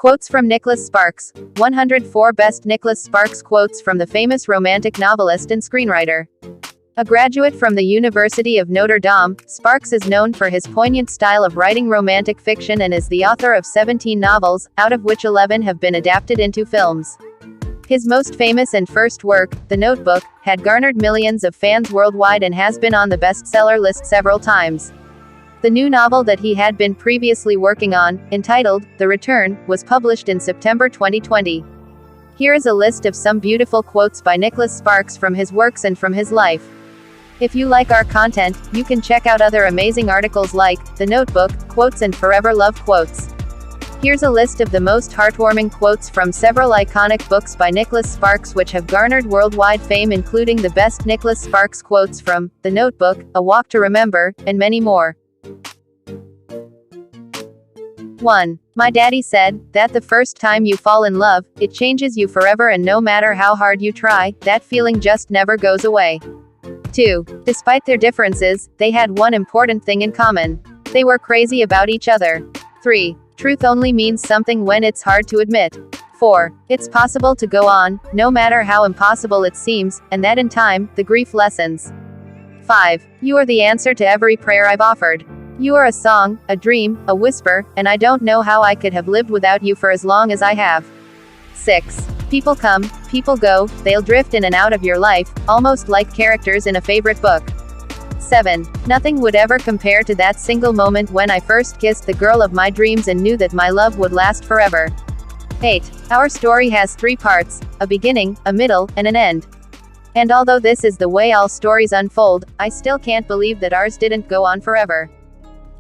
Quotes from Nicholas Sparks. 104 Best Nicholas Sparks Quotes from the famous romantic novelist and screenwriter. A graduate from the University of Notre Dame, Sparks is known for his poignant style of writing romantic fiction and is the author of 17 novels, out of which 11 have been adapted into films. His most famous and first work, The Notebook, had garnered millions of fans worldwide and has been on the bestseller list several times. The new novel that he had been previously working on, entitled The Return, was published in September 2020. Here is a list of some beautiful quotes by Nicholas Sparks from his works and from his life. If you like our content, you can check out other amazing articles like The Notebook, Quotes and Forever Love Quotes. Here's a list of the most heartwarming quotes from several iconic books by Nicholas Sparks which have garnered worldwide fame, including the best Nicholas Sparks quotes from The Notebook, A Walk to Remember, and many more. 1. My daddy said that the first time you fall in love, it changes you forever, and no matter how hard you try, that feeling just never goes away. 2. Despite their differences, they had one important thing in common. They were crazy about each other. 3. Truth only means something when it's hard to admit. 4. It's possible to go on, no matter how impossible it seems, and that in time, the grief lessens. 5. You are the answer to every prayer I've offered. You are a song, a dream, a whisper, and I don't know how I could have lived without you for as long as I have. 6. People come, people go, they'll drift in and out of your life, almost like characters in a favorite book. 7. Nothing would ever compare to that single moment when I first kissed the girl of my dreams and knew that my love would last forever. 8. Our story has 3 parts, a beginning, a middle, and an end. And although this is the way all stories unfold, I still can't believe that ours didn't go on forever.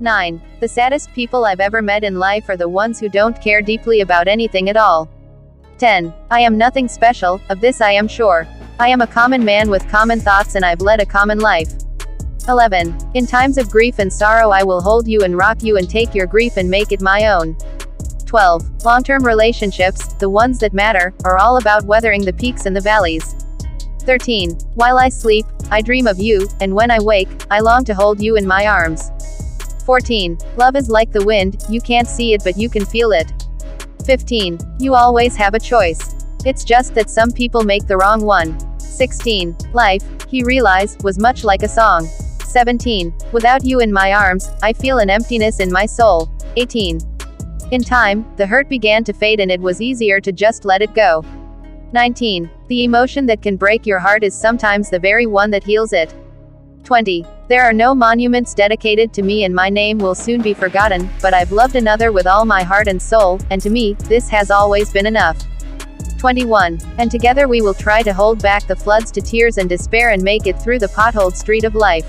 9. The saddest people I've ever met in life are the ones who don't care deeply about anything at all. 10. I am nothing special, of this I am sure. I am a common man with common thoughts and I've led a common life. 11. In times of grief and sorrow I will hold you and rock you and take your grief and make it my own. 12. Long-term relationships, the ones that matter, are all about weathering the peaks and the valleys. 13. While I sleep, I dream of you, and when I wake, I long to hold you in my arms. 14. Love is like the wind, you can't see it but you can feel it. 15. You always have a choice. It's just that some people make the wrong one. 16. Life, he realized, was much like a song. 17. Without you in my arms, I feel an emptiness in my soul. 18. In time, the hurt began to fade and it was easier to just let it go. 19. The emotion that can break your heart is sometimes the very one that heals it. 20. There are no monuments dedicated to me and my name will soon be forgotten, but I've loved another with all my heart and soul, and to me, this has always been enough. 21. And together we will try to hold back the floods to tears and despair and make it through the potholed street of life.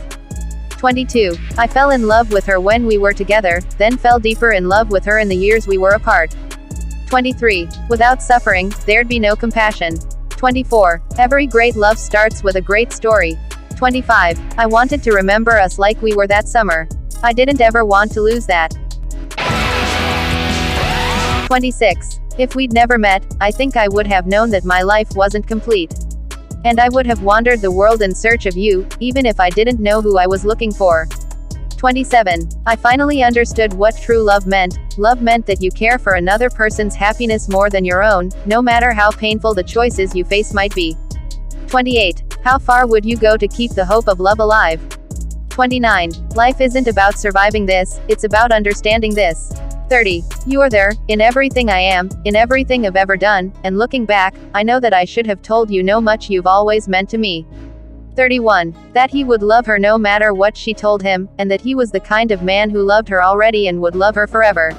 22. I fell in love with her when we were together, then fell deeper in love with her in the years we were apart. 23. Without suffering, there'd be no compassion. 24. Every great love starts with a great story. 25. I wanted to remember us like we were that summer. I didn't ever want to lose that. 26. If we'd never met, I think I would have known that my life wasn't complete. And I would have wandered the world in search of you, even if I didn't know who I was looking for. 27. I finally understood what true love meant. Love meant that you care for another person's happiness more than your own, no matter how painful the choices you face might be. 28. How far would you go to keep the hope of love alive? 29. Life isn't about surviving this, it's about understanding this. 30. You are there, in everything I am, in everything I've ever done, and looking back, I know that I should have told you how much you've always meant to me. 31. That he would love her no matter what she told him, and that he was the kind of man who loved her already and would love her forever.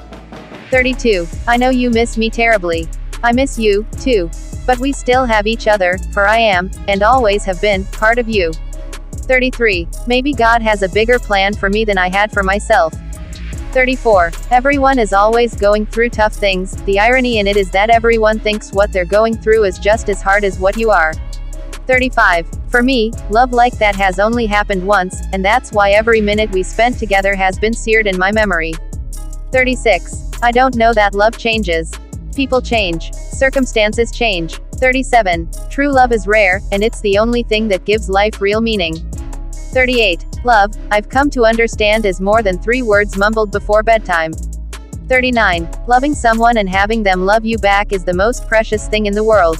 32. I know you miss me terribly. I miss you, too. But we still have each other, for I am, and always have been, part of you. 33. Maybe God has a bigger plan for me than I had for myself. 34. Everyone is always going through tough things, the irony in it is that everyone thinks what they're going through is just as hard as what you are. 35. For me, love like that has only happened once, and that's why every minute we spent together has been seared in my memory. 36. I don't know that love changes. People change. Circumstances change. 37. True love is rare, and it's the only thing that gives life real meaning. 38. Love, I've come to understand, is more than 3 words mumbled before bedtime. 39. Loving someone and having them love you back is the most precious thing in the world.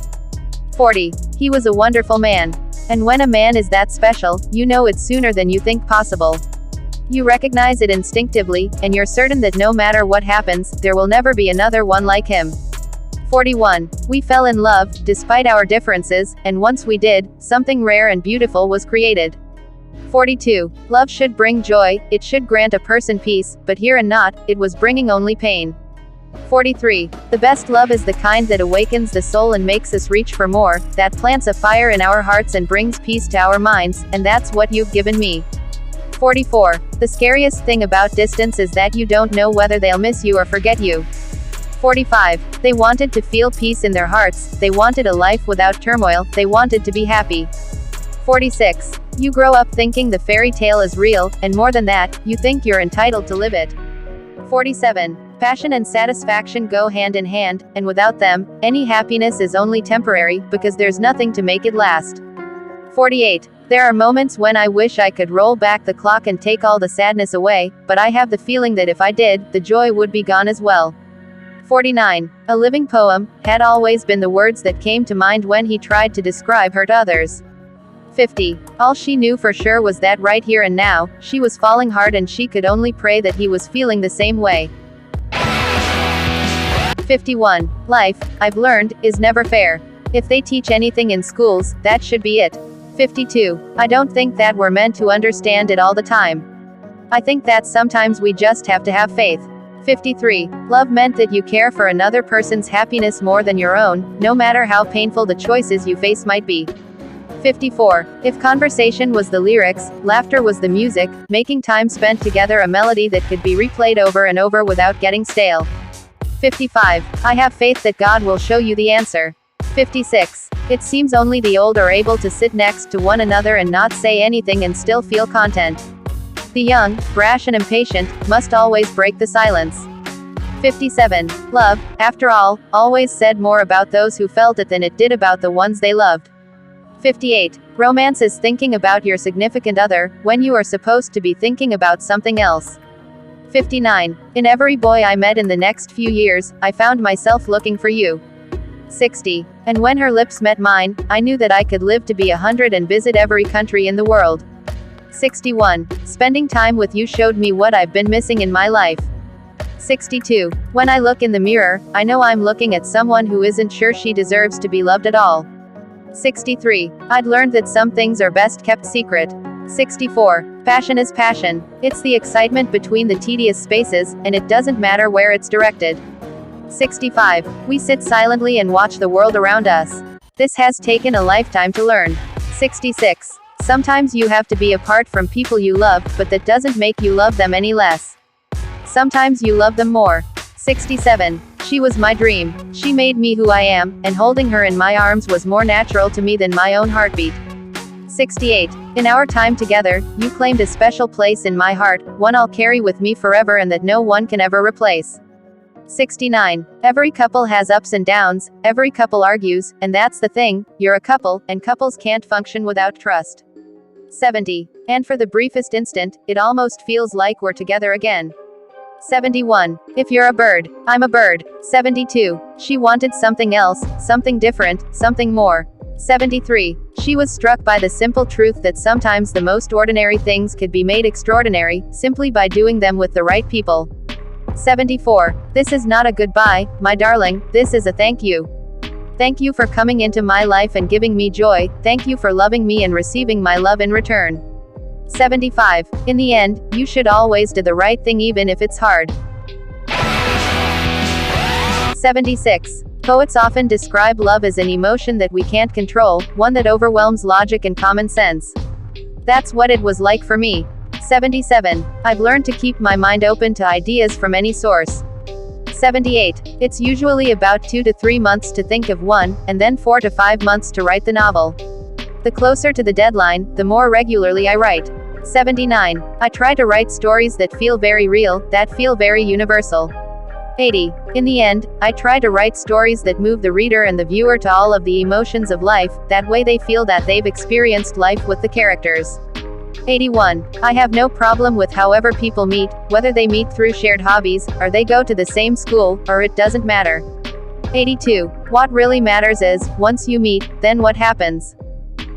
40. He was a wonderful man. And when a man is that special, you know it sooner than you think possible. You recognize it instinctively, and you're certain that no matter what happens, there will never be another one like him. 41. We fell in love, despite our differences, and once we did, something rare and beautiful was created. 42. Love should bring joy, it should grant a person peace, but here and not, it was bringing only pain. 43. The best love is the kind that awakens the soul and makes us reach for more, that plants a fire in our hearts and brings peace to our minds, and that's what you've given me. 44. The scariest thing about distance is that you don't know whether they'll miss you or forget you. 45. They wanted to feel peace in their hearts, they wanted a life without turmoil, they wanted to be happy. 46. You grow up thinking the fairy tale is real, and more than that, you think you're entitled to live it. 47. Passion and satisfaction go hand in hand, and without them, any happiness is only temporary, because there's nothing to make it last. 48. There are moments when I wish I could roll back the clock and take all the sadness away, but I have the feeling that if I did, the joy would be gone as well. 49. A living poem, had always been the words that came to mind when he tried to describe her to others. 50. All she knew for sure was that right here and now, she was falling hard and she could only pray that he was feeling the same way. 51. Life, I've learned, is never fair. If they teach anything in schools, that should be it. 52. I don't think that we're meant to understand it all the time. I think that sometimes we just have to have faith. 53. Love meant that you care for another person's happiness more than your own, no matter how painful the choices you face might be. 54. If conversation was the lyrics, laughter was the music, making time spent together a melody that could be replayed over and over without getting stale. 55. I have faith that God will show you the answer. 56. It seems only the old are able to sit next to one another and not say anything and still feel content. The young, brash and impatient, must always break the silence. 57. Love, after all, always said more about those who felt it than it did about the ones they loved. 58. Romance is thinking about your significant other, when you are supposed to be thinking about something else. 59. In every boy I met in the next few years, I found myself looking for you. 60. And when her lips met mine, I knew that I could live to be 100 and visit every country in the world. 61. Spending time with you showed me what I've been missing in my life. 62. When I look in the mirror, I know I'm looking at someone who isn't sure she deserves to be loved at all. 63. I'd learned that some things are best kept secret. 64. Passion is passion. It's the excitement between the tedious spaces, and it doesn't matter where it's directed. 65. We sit silently and watch the world around us. This has taken a lifetime to learn. 66. Sometimes you have to be apart from people you love, but that doesn't make you love them any less. Sometimes you love them more. 67. She was my dream. She made me who I am, and holding her in my arms was more natural to me than my own heartbeat. 68. In our time together, you claimed a special place in my heart, one I'll carry with me forever and that no one can ever replace. 69. Every couple has ups and downs, every couple argues, and that's the thing, you're a couple, and couples can't function without trust. 70. And for the briefest instant, it almost feels like we're together again. 71. If you're a bird, I'm a bird. 72. She wanted something else, something different, something more. 73. She was struck by the simple truth that sometimes the most ordinary things could be made extraordinary, simply by doing them with the right people. 74. This is not a goodbye, my darling, this is a thank you. Thank you for coming into my life and giving me joy, thank you for loving me and receiving my love in return. 75. In the end, you should always do the right thing even if it's hard. 76. Poets often describe love as an emotion that we can't control, one that overwhelms logic and common sense. That's what it was like for me. 77. I've learned to keep my mind open to ideas from any source. 78. It's usually about 2 to 3 months to think of one, and then 4 to 5 months to write the novel. The closer to the deadline, the more regularly I write. 79. I try to write stories that feel very real, that feel very universal. 80. In the end, I try to write stories that move the reader and the viewer to all of the emotions of life, that way they feel that they've experienced life with the characters. 81. I have no problem with however people meet, whether they meet through shared hobbies, or they go to the same school, or it doesn't matter. 82. What really matters is, once you meet, then what happens?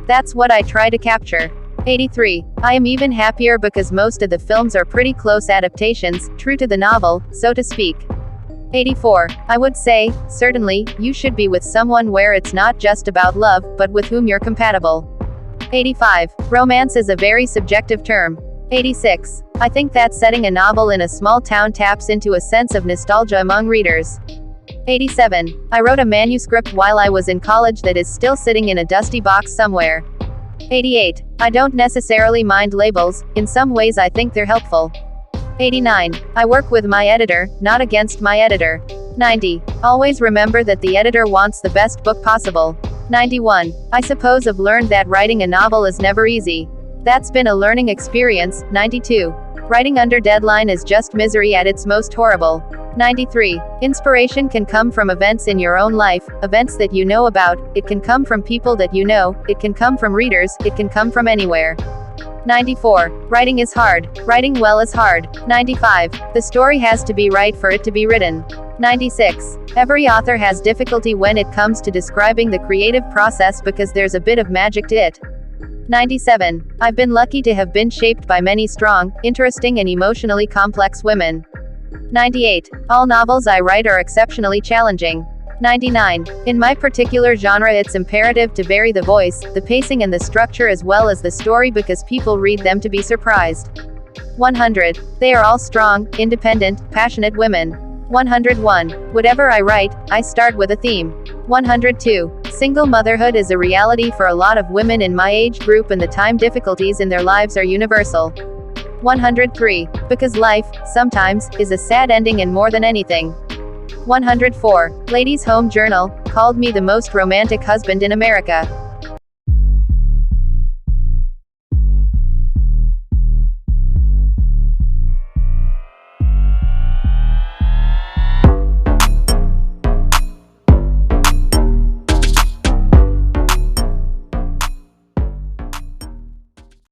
That's what I try to capture. 83. I am even happier because most of the films are pretty close adaptations, true to the novel, so to speak. 84. I would say, certainly, you should be with someone where it's not just about love, but with whom you're compatible. 85. Romance is a very subjective term. 86. I think that setting a novel in a small town taps into a sense of nostalgia among readers. 87. I wrote a manuscript while I was in college that is still sitting in a dusty box somewhere. 88. I don't necessarily mind labels, in some ways I think they're helpful. 89. I work with my editor, not against my editor. 90. Always remember that the editor wants the best book possible. 91. I suppose I've learned that writing a novel is never easy. That's been a learning experience. 92. Writing under deadline is just misery at its most horrible. 93. Inspiration can come from events in your own life, events that you know about, it can come from people that you know, it can come from readers, it can come from anywhere. 94. Writing is hard. Writing well is hard. 95. The story has to be right for it to be written. 96. Every author has difficulty when it comes to describing the creative process because there's a bit of magic to it. 97. I've been lucky to have been shaped by many strong, interesting and emotionally complex women. 98. All novels I write are exceptionally challenging. 99. In my particular genre it's imperative to vary the voice, the pacing and the structure as well as the story because people read them to be surprised. 100. They are all strong, independent, passionate women. 101. Whatever I write, I start with a theme. 102. Single motherhood is a reality for a lot of women in my age group and the time difficulties in their lives are universal. 103. Because life, sometimes, is a sad ending and more than anything. 104. Ladies' Home Journal called me the most romantic husband in America.